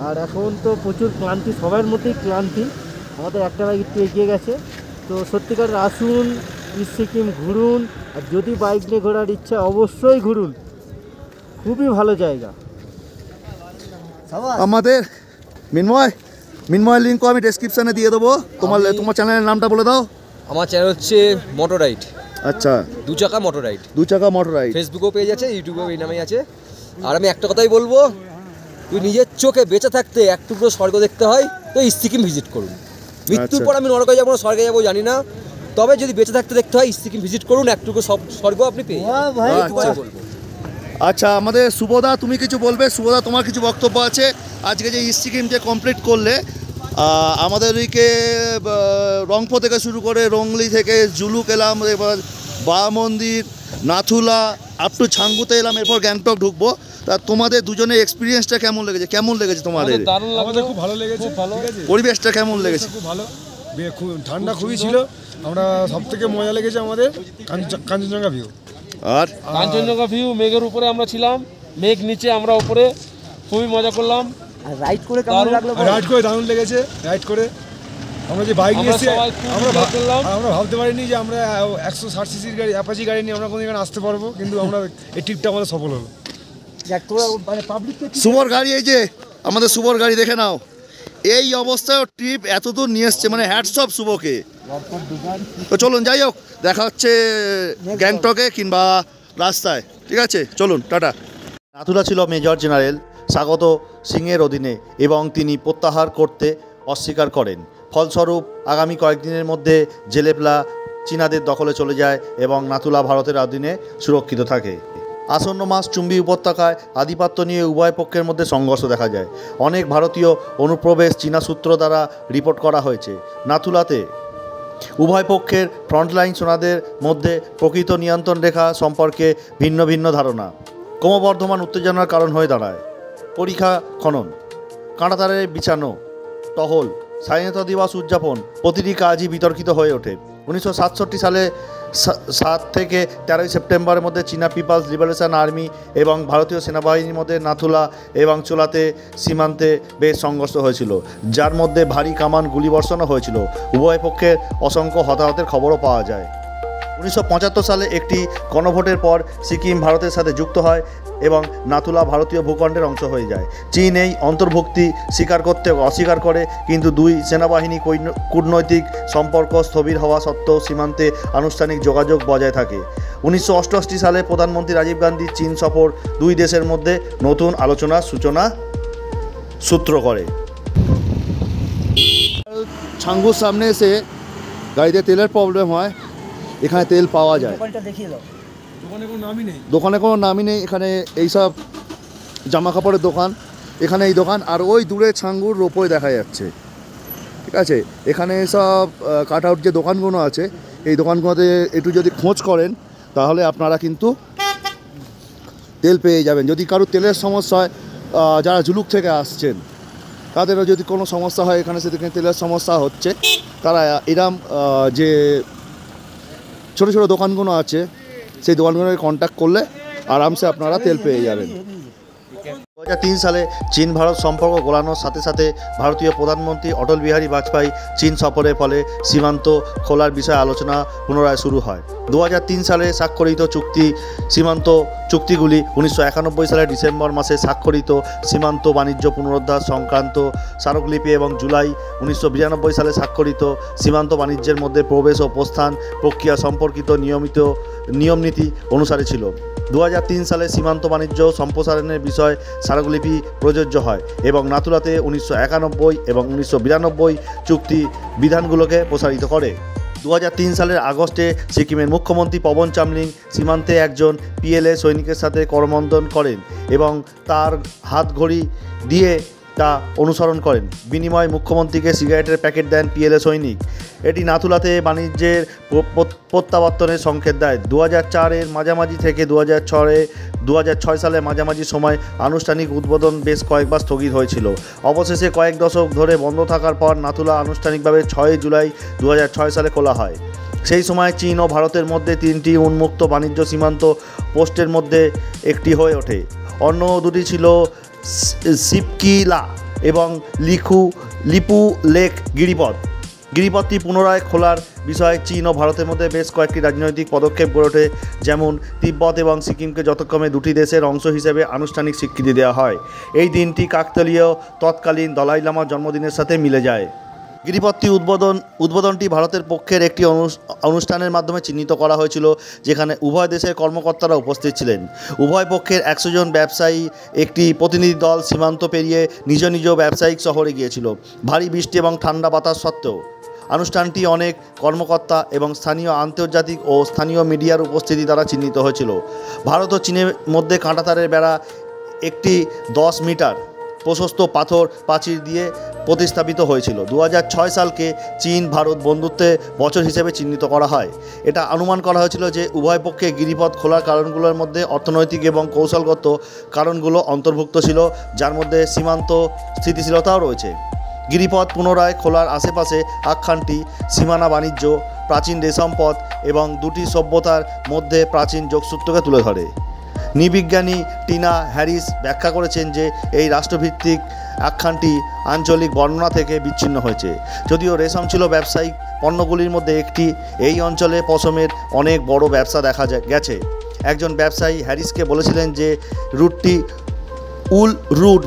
আর এখন তো প্রচুর ক্লান্তি, সবার মধ্যেই ক্লান্তি, আমাদের একটা বাইক একটু এগিয়ে গেছে। তো সত্যিকার আসুন, ইস্ট সিকিম ঘুরুন, আর যদি বাইক নিয়ে ঘোরার ইচ্ছা অবশ্যই ঘুরুন, খুবই ভালো জায়গা। আমাদের মিনময় লিঙ্কও আমি ডেসক্রিপশনে দিয়ে দেবো। তোমার চ্যানেলের নামটা বলে দাও। আমার চ্যানেল হচ্ছে মোটর রাইড। আচ্ছা, 2 চাকা মোটর রাইড। 2 চাকা মোটর রাইড। ফেসবুকেও পেজ আছে, ইউটিউবেও এই নামেই আছে। আর আমি একটা কথাই বলবো, তুই নিজের চোখে বেঁচে থাকতে এক টুকরো স্বর্গ দেখতে হয় তো ইস্ট সিকিম ভিজিট করুন। মৃত্যুর পর আমি নরকে যাবো না স্বর্গে যাবো জানি না, তবে যদি বেঁচে থাকতে দেখতে হয় ইস্ট সিকিম ভিজিট করুন, এক টুকরো স্বর্গ আপনি পেয়ে যাবেন। আচ্ছা, আমাদের শুভদা, তুমি কিছু বলবে? শুভদা, তোমার কিছু বক্তব্য আছে? আজকে যে ইস্ট সিকিম যে কমপ্লিট করলে, আমাদের ওইকে রংপো থেকে শুরু করে রংলি থেকে জুলুক এলাম, এবার বা মন্দির, নাথুলা, আপ টু ছাঙ্গুতে এলাম, এরপর গ্যাংটক ঢুকবো। তা তোমাদের দুজনের এক্সপিরিয়েন্সটা কেমন লেগেছে তোমাদের? আমাদের খুব ভালো লেগেছে। পরিবেশটা কেমন লেগেছে? খুব ভালো, খুব ঠান্ডা খুবই ছিল। আমরা সবথেকে মজা লেগেছে আমাদের কাঞ্চনজঙ্ঘা ভিউ। আর কাঞ্চনজঙ্ঘা ভিউ, মেঘের উপরে আমরা ছিলাম, মেঘ নিচে আমরা উপরে, খুবই মজা করলাম। আর রাইড করে কেমন লাগলো? রাইড করে দারুণ লেগেছে। রাইড করে আমরা যে বাইক নিয়ে এসেছি, আমরা ভাবতে পারিনি যে আমরা 160 সিসির গাড়ি, অ্যাপাচি গাড়ি নিয়ে আমরা কোনো এখানে আসতে পারবো, কিন্তু আমরা এই ট্রিপটা আমাদের সফল হলো। শুভর গাড়ি, এই যে আমাদের শুভর গাড়ি দেখে নাও, এই অবস্থায় ট্রিপ এত দূর নিয়ে এসছে, মানে হ্যাটস অফ শুভকে। তো চলুন, যাই হোক, দেখা হচ্ছে গ্যাংটকে কিংবা রাস্তায়। ঠিক আছে, চলুন, টাটা। নাথুলা ছিল মেজর জেনারেল স্বাগত সিংয়ের অধীনে এবং তিনি প্রত্যাহার করতে অস্বীকার করেন। ফলস্বরূপ আগামী কয়েকদিনের মধ্যে জেলেপলা চীনাদের দখলে চলে যায় এবং নাথুলা ভারতের অধীনে সুরক্ষিত থাকে। আসন্ন মাস চুম্বি উপত্যকায় আধিপত্য নিয়ে উভয় পক্ষের মধ্যে সংঘর্ষ দেখা যায়। অনেক ভারতীয় অনুপ্রবেশ চীনা সূত্র দ্বারা রিপোর্ট করা হয়েছে। নাথুলাতে উভয় পক্ষের ফ্রন্টলাইন সেনাদের মধ্যে প্রকৃত নিয়ন্ত্রণ রেখা সম্পর্কে ভিন্ন ভিন্ন ধারণা ক্রমবর্ধমান উত্তেজনার কারণ হয়ে দাঁড়ায়। পরীক্ষা খনন, কাঁটাতারের বিছানো, টহল, স্বাধীনতা দিবস উদযাপন, প্রতিটি কাজই বিতর্কিত হয়ে ওঠে। 1967 সালে 7 থেকে 13 সেপ্টেম্বরের মধ্যে চীনা পিপলস লিবারেশন আর্মি এবং ভারতীয় সেনাবাহিনীর মধ্যে নাথুলা এবং চোলাতে সীমান্তে বেশ সংঘর্ষ হয়েছিল, যার মধ্যে ভারী কামান গুলিবর্ষণও হয়েছিল। উভয় পক্ষের অসংখ্য হতাহতের খবরও পাওয়া যায়। 1975 সালে একটি গণভোটের পর সিকিম ভারতের সাথে যুক্ত হয় এবং নাথুলা ভারতীয় ভূখণ্ডের অংশ হয়ে যায়। চীন এই অন্তর্ভুক্তি স্বীকার করতে অস্বীকার করে, কিন্তু দুই সেনাবাহিনী কূটনৈতিক সম্পর্ক স্থবির হওয়া সত্ত্বেও সীমান্তে আনুষ্ঠানিক যোগাযোগ বজায় থাকে। 1988 সালে প্রধানমন্ত্রী রাজীব গান্ধী চীন সফর দুই দেশের মধ্যে নতুন আলোচনার সূত্র করে। ছাঙ্গুর সামনে এসে গাড়িতে তেলের প্রবলেম হয়, এখানে তেল পাওয়া যায়। দোকানটা দেখিয়ে দাও। দোকানে কোনো নামই নেই। এখানে এইসব জামা কাপড়ের দোকান, এখানে এই দোকান, আর ওই দূরে ছাঙ্গুর রোপওয়ে দেখা যাচ্ছে। ঠিক আছে, এখানে সব কাট আউট যে দোকানগুলো আছে, এই দোকানগুলোতে একটু যদি খোঁজ করেন তাহলে আপনারা কিন্তু তেল পেয়ে যাবেন। যদি কারো তেলের সমস্যা হয়, যারা জুলুক থেকে আসছেন তাদেরও যদি কোনো সমস্যা হয়, এখানে সেদিকে তেলের সমস্যা হচ্ছে, তারা এরম যে ছোটো ছোটো দোকানগুলো আছে সেই দোকানগুলোকে কন্ট্যাক্ট করলে আরামসে আপনারা তেল পেয়ে যাবেন। 2003 সালে চীন ভারত সম্পর্ক গোলানোর সাথে সাথে ভারতীয় প্রধানমন্ত্রী অটল বিহারী বাজপেয়ী চীন সফরের ফলে সীমান্ত খোলার বিষয়ে আলোচনা পুনরায় শুরু হয়। 2003 সালে স্বাক্ষরিত সীমান্ত চুক্তিগুলি 1991 সালের ডিসেম্বর মাসে স্বাক্ষরিত সীমান্ত বাণিজ্য পুনরুদ্ধার সংক্রান্ত স্মারকলিপি এবং জুলাই 1992 সালে স্বাক্ষরিত সীমান্ত বাণিজ্যের মধ্যে প্রবেশ ও প্রস্থান প্রক্রিয়া সম্পর্কিত নিয়মনীতি অনুসারে ছিল। 2003 সালে সীমান্ত বাণিজ্য সম্প্রসারণের বিষয়ে স্মারকলিপি প্রযোজ্য হয় এবং নাথুলাতে 1991 এবং 1992 চুক্তি বিধানগুলোকে প্রসারিত করে। 2003 সালের আগস্টে সিকিমের মুখ্যমন্ত্রী পবন চামলিং সীমান্তে একজন পিএলএ সৈনিকের সাথে করমর্দন করেন এবং তার হাতঘড়ি দিয়ে তা অনুসরণ করেন। বিনিময়ে মুখ্যমন্ত্রীকে সিগারেটের প্যাকেট দেন পিএলএ সৈনিক। এটি নাথুলাতে বাণিজ্যের প্রত্যাবর্তনের সংকেত দেয়। 2004-এর মাঝামাঝি থেকে 2006 সালের মাঝামাঝি সময় আনুষ্ঠানিক উদ্বোধন বেশ কয়েকবার স্থগিত হয়েছিল। অবশেষে কয়েক দশক ধরে বন্ধ থাকার পর নাথুলা আনুষ্ঠানিকভাবে 6 জুলাই 2006 সালে খোলা হয়। সেই সময় চীন ও ভারতের মধ্যে 3টি উন্মুক্ত বাণিজ্য সীমান্ত পোস্টের মধ্যে একটি হয়ে ওঠে। অন্য দুটি ছিল সিপকিলা এবং লিপু লেক গিরিপথটি পুনরায় খোলার বিষয়ে চীন ও ভারতের মধ্যে বেশ কয়েকটি রাজনৈতিক পদক্ষেপ গড়ে ওঠে, যেমন তিব্বত এবং সিকিমকে যথাক্রমে দুটি দেশের অংশ হিসেবে আনুষ্ঠানিক স্বীকৃতি দেওয়া হয়। এই দিনটি কাকতালীয় তৎকালীন দলাই লামার জন্মদিনের সাথে মিলে যায়। গিরিপথটি উদ্বোধনটি ভারতের পক্ষের একটি অনুষ্ঠানের মাধ্যমে চিহ্নিত করা হয়েছিল, যেখানে উভয় দেশের কর্মকর্তারা উপস্থিত ছিলেন। উভয় পক্ষের 100 জন ব্যবসায়ী একটি প্রতিনিধি দল সীমান্ত পেরিয়ে নিজ নিজ ব্যবসায়িক শহরে গিয়েছিল, ভারী বৃষ্টি এবং ঠান্ডা বাতাস সত্ত্বেও। অনুষ্ঠানটি অনেক কর্মকর্তা এবং স্থানীয় আন্তর্জাতিক ও স্থানীয় মিডিয়ার উপস্থিতি দ্বারা চিহ্নিত হয়েছিল। ভারত ও চীনের মধ্যে কাঁটাতারের বেড়া একটি 10 মিটার প্রশস্ত পাথর প্রাচীর দিয়ে প্রতিস্থাপিত হয়েছিল। 2006 সালকে চীন ভারত বন্ধুত্বের বছর হিসেবে চিহ্নিত করা হয়। এটা অনুমান করা হয়েছিল যে উভয় পক্ষে গিরিপথ খোলার কারণগুলোর মধ্যে অর্থনৈতিক এবং কৌশলগত কারণগুলো অন্তর্ভুক্ত ছিল, যার মধ্যে সীমান্ত স্থিতিশীলতাও রয়েছে। গিরিপথ পুনরায় খোলার আশেপাশে আখ্যানটি সীমানা বাণিজ্য, প্রাচীন রেশম পথ এবং দুটি সভ্যতার মধ্যে প্রাচীন যোগসূত্রকে তুলে ধরে। নৃবিজ্ঞানী টিনা হ্যারিস ব্যাখ্যা করেছেন যে এই রাষ্ট্রভিত্তিক আখ্যানটি আঞ্চলিক বর্ণনা থেকে বিচ্ছিন্ন হয়েছে। যদিও রেশম ছিল ব্যবসায়িক পণ্যগুলির মধ্যে একটি, এই অঞ্চলে পশমের অনেক বড় ব্যবসা দেখা গেছে। একজন ব্যবসায়ী হ্যারিসকে বলেছিলেন যে রুটটি উল রুট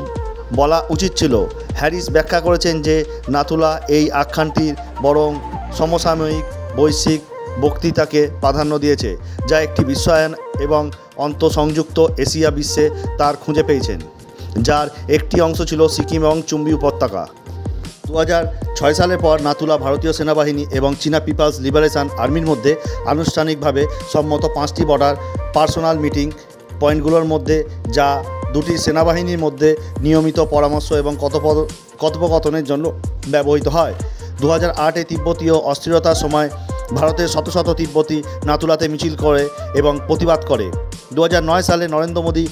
বলা উচিত ছিল। হ্যারিস ব্যাখ্যা করেছেন যে নাথুলা এই আখ্যানটির বরং সমসাময়িক বৈশ্বিক বক্তৃতাকে প্রাধান্য দিয়েছে, যা একটি বিশ্বায়ন এবং আন্তঃসংযুক্ত এশিয়া বিশ্বে তার খুঁজে পেয়েছেন, যার একটি অংশ ছিল সিকিম এবং চুম্বি উপত্যকা। 2006 সালের পর নাথুলা ভারতীয় সেনাবাহিনী এবং চীনা পিপলস লিবারেশন আর্মির মধ্যে আনুষ্ঠানিকভাবে সম্মত 5টি বর্ডার পার্সোনাল মিটিং পয়েন্টগুলোর মধ্যে, যা দুটি সেনাবাহিনীর মধ্যে নিয়মিত পরামর্শ এবং কথোপকথনের জন্য ব্যবহৃত হয়। 2008-এ তিব্বতীয় অস্থিরতার সময় ভারতের শত শত তিব্বতী নাথুলাতে মিছিল করে এবং প্রতিবাদ করে। 2009 সালে নরেন্দ্র মোদী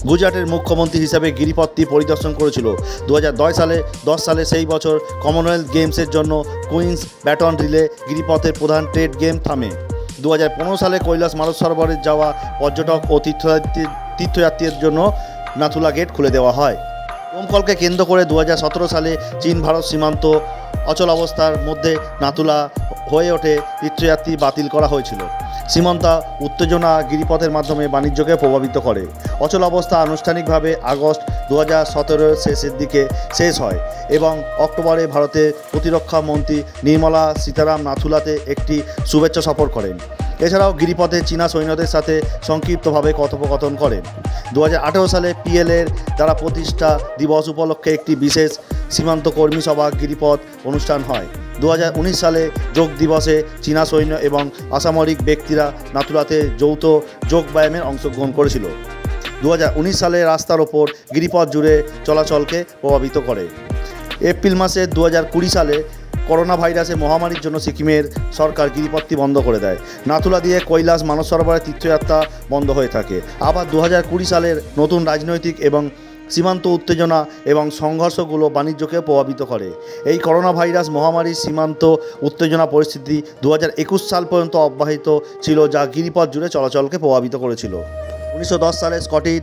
গুজরাটের মুখ্যমন্ত্রী হিসাবে গিরিপথটি পরিদর্শন করেছিল। 2010 সালে সেই বছর কমনওয়েলথ গেমসের জন্য কুইন্স ব্যাটন রিলে গিরিপথের প্রধান ট্রেড গেম থামে। 2015 সালে কৈলাস মানস সরোবরে যাওয়া পর্যটক ও তীর্থযাত্রীদের জন্য নাথুলা গেট খুলে দেওয়া হয়। দমকলকে কেন্দ্র করে 2017 সালে চীন ভারত সীমান্ত অচলাবস্থার মধ্যে নাথুলা হয়ে ওঠে তীর্থযাত্রী বাতিল করা হয়েছিল। সীমান্ত উত্তেজনা গিরিপথের মাধ্যমে বাণিজ্যকে প্রভাবিত করে। অচল অবস্থা আনুষ্ঠানিকভাবে আগস্ট 2017 শেষের দিকে শেষ হয় এবং অক্টোবরে ভারতের প্রতিরক্ষা মন্ত্রী নির্মলা সীতারাম নাথুলাতে একটি শুভেচ্ছা সফর করেন। এছাড়াও গিরিপথে চীনা সৈন্যদের সাথে সংক্ষিপ্তভাবে কথোপকথন করেন। 2018 সালে পিএলএর দ্বারা প্রতিষ্ঠা দিবস উপলক্ষে একটি বিশেষ সীমান্ত কর্মী সভা গিরিপথ অনুষ্ঠান হয়। 2019 সালে যোগ দিবসে চীনা সৈন্য এবং অসামরিক ব্যক্তিরা নাথুলাতে যৌথ যোগ ব্যায়ামের অংশগ্রহণ করেছিল। 2019 সালে রাস্তার ওপর গিরিপথ জুড়ে চলাচলকে প্রভাবিত করে। এপ্রিল মাসে 2020 সালে করোনা ভাইরাসের মহামারীর জন্য সিকিমের সরকার গিরিপথটি বন্ধ করে দেয়। নাথুলা দিয়ে কৈলাস মানস সরোবরের তীর্থযাত্রা বন্ধ হয়ে থাকে। আবার 2020 সালের নতুন রাজনৈতিক এবং সীমান্ত উত্তেজনা এবং সংঘর্ষগুলো বাণিজ্যকে প্রভাবিত করে। এই করোনা ভাইরাস মহামারীর সীমান্ত উত্তেজনা পরিস্থিতি 2021 সাল পর্যন্ত অব্যাহত ছিল, যা গিরিপথ জুড়ে চলাচলকে প্রভাবিত করেছিল। 1910 সালে স্কটিশ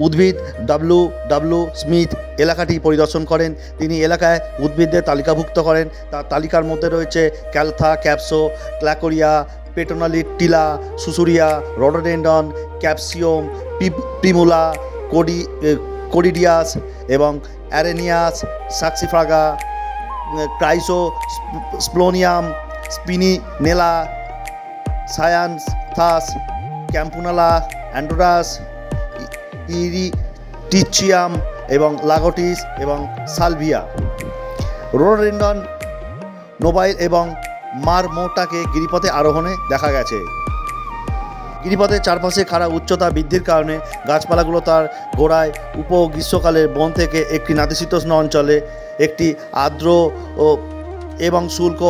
উদ্ভিদ ডব্লিউ স্মিথ এলাকাটি পরিদর্শন করেন। তিনি এলাকায় উদ্ভিদদের তালিকাভুক্ত করেন। তার তালিকার মধ্যে রয়েছে ক্যালথা, ক্যাপসো, ক্ল্যাকোরিয়া, পেটোনালিটিলা, সুসুরিয়া, রডোডেন্ডন, ক্যাপসিয়াম, প্রিমুলা, কোডিডিয়াস এবং অ্যারেনিয়াস, সাক্সিফ্রাগা, ক্রাইসোস্প্লোনিয়াম, স্পিনিনেলা, সায়ান্থাস, ক্যাম্পুনালা, অ্যান্ডোরাস, ইরিটিচিয়াম এবং লাগোটিস এবং সালভিয়া। রোডোডেন্ডন, নোবাইল এবং মারমোটাকে গিরিপথে আরোহণে দেখা গেছে। গিরিপথের চারপাশে খাড়া উচ্চতা বৃদ্ধির কারণে গাছপালাগুলো তার গোড়ায় গ্রীষ্মকালের বন থেকে একটি নাতিশীতোষ্ণ অঞ্চলে একটি আর্দ্র এবং শুষ্ক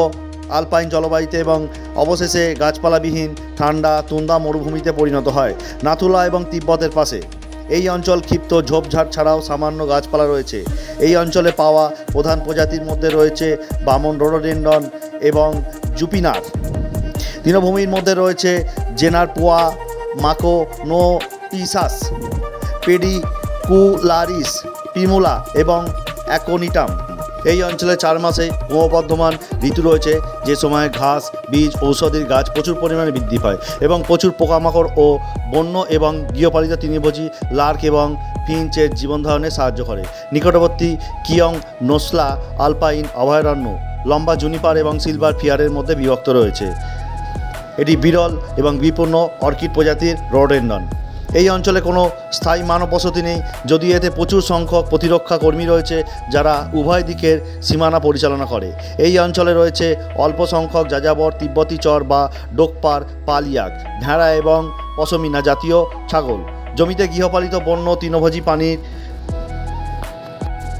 আলপাইন জলবায়ুতে এবং অবশেষে গাছপালাবিহীন ঠান্ডা তুন্দা মরুভূমিতে পরিণত হয়। নাথুলা এবং তিব্বতের পাশে এই অঞ্চল ক্ষিপ্ত ঝোপঝাড় ছাড়াও সামান্য গাছপালা রয়েছে। এই অঞ্চলে পাওয়া প্রধান প্রজাতির মধ্যে রয়েছে বামন, রোডোডেন্ডন এবং জুপিনার। তৃণভূমির মধ্যে রয়েছে জেনার পোয়া, মাকোনোপিসাস, পেডিকুলারিস, পিমুলা এবং অ্যাকোনিটাম। এই অঞ্চলে 4 মাসে ক্রমবর্ধমান ঋতু রয়েছে, যে সময় ঘাস, বীজ, ঔষধির গাছ প্রচুর পরিমাণে বৃদ্ধি পায় এবং প্রচুর পোকামাকড় ও বন্য এবং গৃহপালিত তৃণভোজী লার্ক এবং ফিঞ্চের জীবনধারণে সাহায্য করে। নিকটবর্তী কিয়ং নোসলা আলপাইন অভয়ারণ্য লম্বা জুনিপার এবং সিলভার ফিয়ারের মধ্যে বিভক্ত রয়েছে। এটি বিরল এবং বিপন্ন অর্কিড প্রজাতির রোডোডেন্ডন। এই অঞ্চলে কোনো স্থায়ী মানব বসতি নেই, যদিও এতে প্রচুর সংখ্যক প্রতিরক্ষা কর্মী রয়েছে যারা উভয় দিকের সীমানা পরিচালনা করে। এই অঞ্চলে রয়েছে অল্প সংখ্যক যাযাবর, তিব্বতী চর বা ডোকপার, পালিয়াক, ভেড়া এবং পশমিনা জাতীয় ছাগল। জমিতে গৃহপালিত বন্য তৃণভোজী প্রাণীর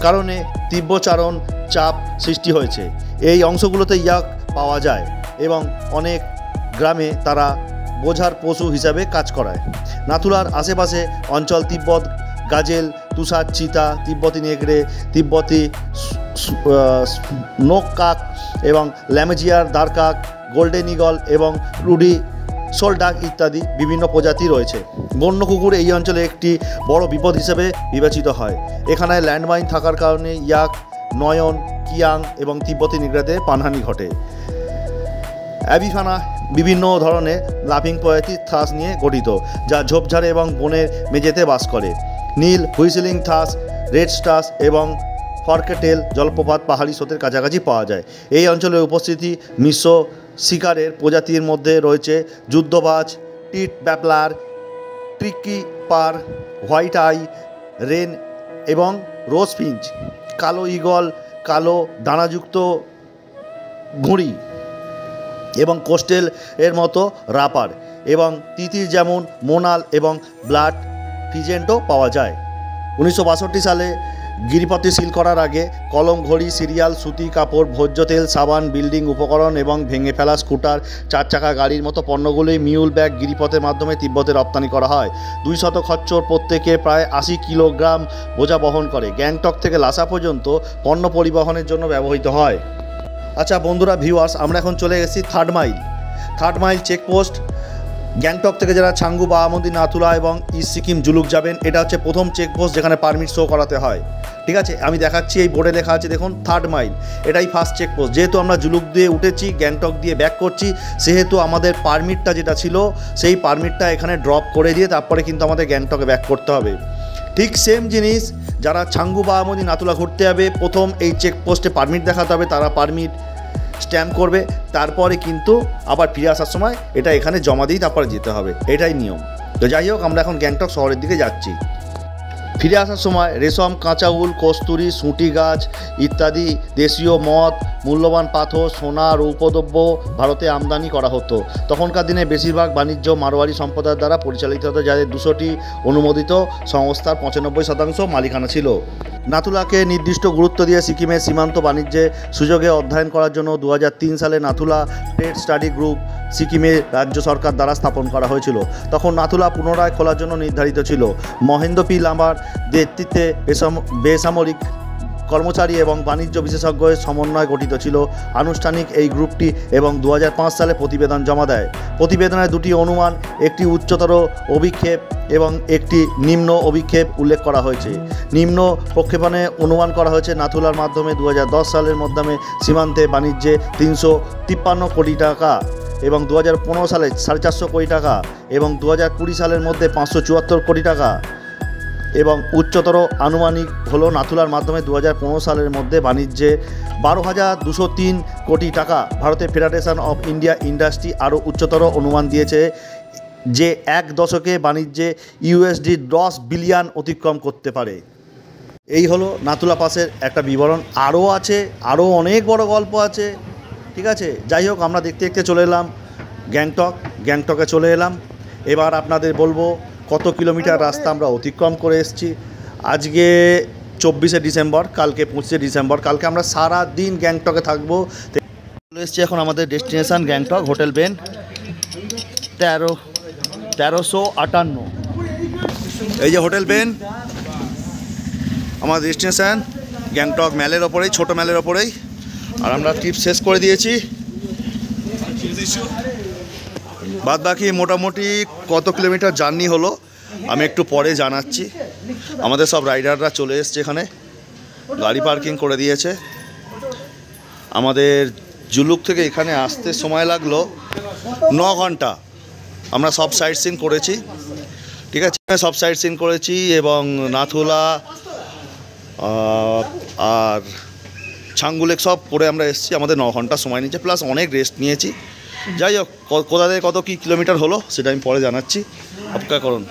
কারণে তীব্রচারণ চাপ সৃষ্টি হয়েছে। এই অংশগুলোতে ইয়াক পাওয়া যায় এবং অনেক গ্রামে তারা বোঝার পশু হিসাবে কাজ করায়। নাথুলার আশেপাশে অঞ্চল তিব্বত গাজেল, তুষার চিতা, তিব্বতী নেগড়ে, তিব্বতী স্নোক কাক এবং ল্যামেজিয়ার দারকাক, গোল্ডেন ইগল এবং রুডি সোলডাক ইত্যাদি বিভিন্ন প্রজাতি রয়েছে। বন্য কুকুর এই অঞ্চলে একটি বড় বিপদ হিসেবে বিবেচিত হয়। এখানে ল্যান্ডমাইন থাকার কারণে ইয়াক, নয়ন, কিয়াং এবং তিব্বতী নেগড়েদের প্রাণহানি ঘটে। অ্যাবিফানা বিভিন্ন ধরনের লাফিং প্রজাতির থাস নিয়ে গঠিত, যা ঝোপঝাড়ে এবং বনের মেঝেতে বাস করে। নীল হুইসলিং থাস, রেড স্টাস এবং ফরকেটেল জলপ্রপাত পাহাড়ি স্রোতের কাছাকাছি পাওয়া যায়। এই অঞ্চলের উপস্থিতি মিশ্র শিকারের প্রজাতির মধ্যে রয়েছে যুদ্ধবাজ, tit babbler, tree creeper, white eye, wren এবং রোজ ফিঞ্চ, কালো ঈগল, কালো দানাযুক্ত ঘুড়ি এবং কোস্টেল এর মতো রাপার এবং তিতির যেমন মোনাল এবং ব্লাড ফিজেন্টও পাওয়া যায়। 1962 সালে গিরিপথে সিল করার আগে কলম, ঘড়ি, সিরিয়াল, সুতি কাপড়, ভোজ্য তেল, সাবান, বিল্ডিং উপকরণ এবং ভেঙে ফেলা স্কুটার, 4 চাকা গাড়ির মতো পণ্যগুলি মিউল ব্যাগ গিরিপথের মাধ্যমে তিব্বতে রপ্তানি করা হয়। 200 খচ্চর প্রত্যেকে প্রায় 80 কিলোগ্রাম বোঝা বহন করে। গ্যাংটক থেকে লাসা পর্যন্ত পণ্য পরিবহনের জন্য ব্যবহৃত হয়। আচ্ছা বন্ধুরা, ভিউয়ার্স, আমরা এখন চলে এসেছি থার্ড মাইল চেকপোস্ট। গ্যাংটক থেকে যারা ছাঙ্গু, বাহামন্দি, নাথুলা এবং ইস্ট সিকিম জুলুক যাবেন, এটা হচ্ছে প্রথম চেকপোস্ট যেখানে পারমিট শো করাতে হয়। ঠিক আছে, আমি দেখাচ্ছি, এই বোর্ডে লেখা আছে দেখুন, 3rd মাইল, এটাই ফার্স্ট চেকপোস্ট। যেহেতু আমরা জুলুক দিয়ে উঠেছি, গ্যাংটক দিয়ে ব্যাক করছি, সেহেতু আমাদের পারমিটটা যেটা ছিল সেই পারমিটটা এখানে ড্রপ করে দিয়ে তারপরে কিন্তু আমাদের গ্যাংটকে ব্যাক করতে হবে। ঠিক সেম জিনিস যারা ছাঙ্গু, বাহামন্দি, নাথুলা ঘুরতে যাবে, প্রথম এই চেকপোস্টে পারমিট দেখাতে হবে, তারা পারমিট স্ট্যাম্প করবে, তারপরে কিন্তু আবার ফিরে আসার সময় এটা এখানে জমা দিয়ে তারপরে যেতে হবে, এটাই নিয়ম। তো যাই হোক, আমরা এখন গ্যাংটক শহরের দিকে যাচ্ছি। ফিরে আসার সময় রেশম, কাঁচা উল, কস্তুরি, সুঁটি গাছ ইত্যাদি দেশীয় মদ, মূল্যবান পাথর, সোনা, রৌপ্যদ্রব্য ভারতে আমদানি করা হতো। তখনকার দিনে বেশিরভাগ বাণিজ্য মারোয়ারি সম্প্রদায়ের দ্বারা পরিচালিত হতো, যাদের 200টি অনুমোদিত সংস্থার 95% মালিকানা ছিল। নাথুলাকে নির্দিষ্ট গুরুত্ব দিয়ে সিকিমের সীমান্ত বাণিজ্যে সুযোগে অধ্যয়ন করার জন্য 2003 সালে নাথুলা ট্রেড স্টাডি গ্রুপ সিকিমের রাজ্য সরকার দ্বারা স্থাপন করা হয়েছিল। তখন নাথুলা পুনরায় খোলার জন্য নির্ধারিত ছিল। মহেন্দ্র পি লামার নেতৃত্বে বেসামরিক কর্মচারী এবং বাণিজ্য বিশেষজ্ঞের সমন্বয়ে গঠিত ছিল। আনুষ্ঠানিক এই গ্রুপটি এবং 2005 সালে প্রতিবেদন জমা দেয়। প্রতিবেদনে দুটি অনুমান, একটি উচ্চতর অভিক্ষেপ এবং একটি নিম্ন অভিক্ষেপ উল্লেখ করা হয়েছে। নিম্ন প্রক্ষেপণে অনুমান করা হয়েছে নাথুলার মাধ্যমে 2010 সালের মধ্যে সীমান্তে বাণিজ্যে 353 কোটি টাকা এবং 2015 সালে 450 কোটি টাকা এবং 2020 সালের মধ্যে 574 কোটি টাকা এবং উচ্চতর আনুমানিক হলো নাথুলার মাধ্যমে 2015 সালের মধ্যে বাণিজ্যে 12,203 কোটি টাকা। ভারতের ফেডারেশন অফ ইন্ডিয়া ইন্ডাস্ট্রি আরও উচ্চতর অনুমান দিয়েছে যে এক দশকে বাণিজ্যে ইউএসডি 10 বিলিয়ন অতিক্রম করতে পারে। এই হলো নাথুলা পাসের একটা বিবরণ। আরও আছে, আরও অনেক বড় গল্প আছে, ঠিক আছে। যাই হোক, আমরা দেখতে দেখতে চলে এলাম গ্যাংটকে চলে এলাম। এবার আপনাদের বলবো কত কিলোমিটার রাস্তা আমরা অতিক্রম করে এসেছি। আজকে 24শে ডিসেম্বর, কালকে 25শে ডিসেম্বর। কালকে আমরা সারা দিন গ্যাংটকে থাকবো। চলে এসেছি এখন আমাদের ডেস্টিনেশন গ্যাংটক, হোটেল বেন 1358। এই যে হোটেল বেন, আমাদের ডেস্টিনেশন গ্যাংটক ম্যালের ওপরেই, ছোটো ম্যালের ওপরেই। আর আমরা ট্রিপ শেষ করে দিয়েছি। বাদ বাকি মোটামুটি কত কিলোমিটার জার্নি হলো আমি একটু পরে জানাচ্ছি। আমাদের সব রাইডাররা চলে এসছে, এখানে গাড়ি পার্কিং করে দিয়েছে। আমাদের জুলুক থেকে এখানে আসতে সময় লাগলো 9 ঘন্টা। আমরা সব সাইট সিন করেছি, ঠিক আছে, সব সাইট সিন করেছি এবং নাথুলা আর ছাঙ্গুলেক সব করে আমরা এসেছি। আমাদের 9 ঘন্টা সময় নিয়েছে, প্লাস অনেক রেস্ট নিয়েছি। যাই হোক, কোথা থেকে কত কী কিলোমিটার হলো সেটা আমি পরে জানাচ্ছি। অপেক্ষা করুন।